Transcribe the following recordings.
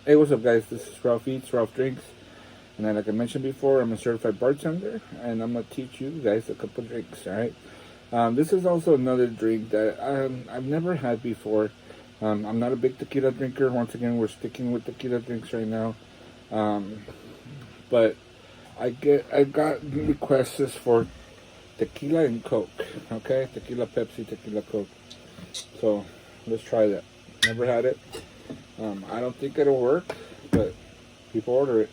Hey, what's up, guys? This is Ralph Eats, Ralph Drinks. And then, like I mentioned before, I'm a certified bartender, and I'm going to teach you guys a couple drinks, alright? This is also another drink that I've never had before. I'm not a big tequila drinker. Once again, we're sticking with tequila drinks right now. But I got requests for tequila and Coke, okay? Tequila Pepsi, tequila Coke. So, let's try that. Never had it. I don't think it'll work, but people order it.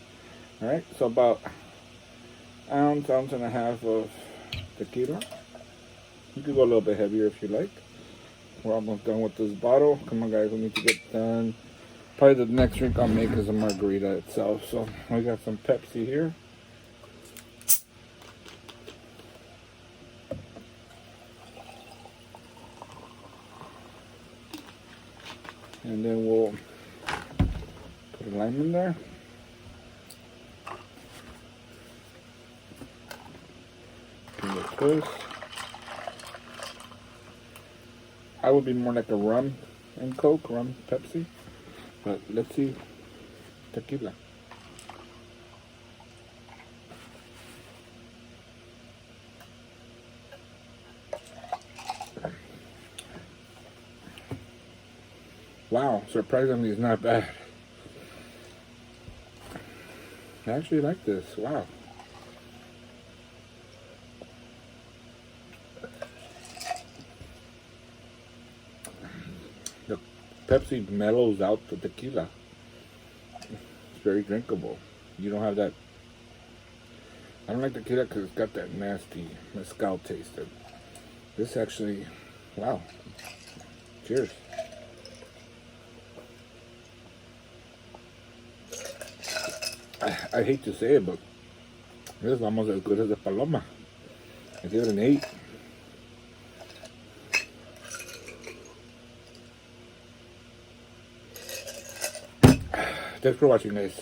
Alright, so about ounce and a half of tequila. You could go a little bit heavier if you like. We're almost done with this bottle. Come on, guys, we need to get done. Probably the next drink I'll make is a margarita itself. So we got some Pepsi here. And then we'll put a lime in there. Give it a twist. I would be more like a rum and Coke, rum Pepsi. But let's see tequila. Wow, surprisingly it's not bad. I actually like this. Wow. The Pepsi mellows out the tequila. It's very drinkable. You don't have that. I don't like tequila because it's got that nasty mezcal taste. This actually, wow. Cheers. I hate to say it, but this is almost as good as the Paloma. I give it an 8. Thanks for watching, guys.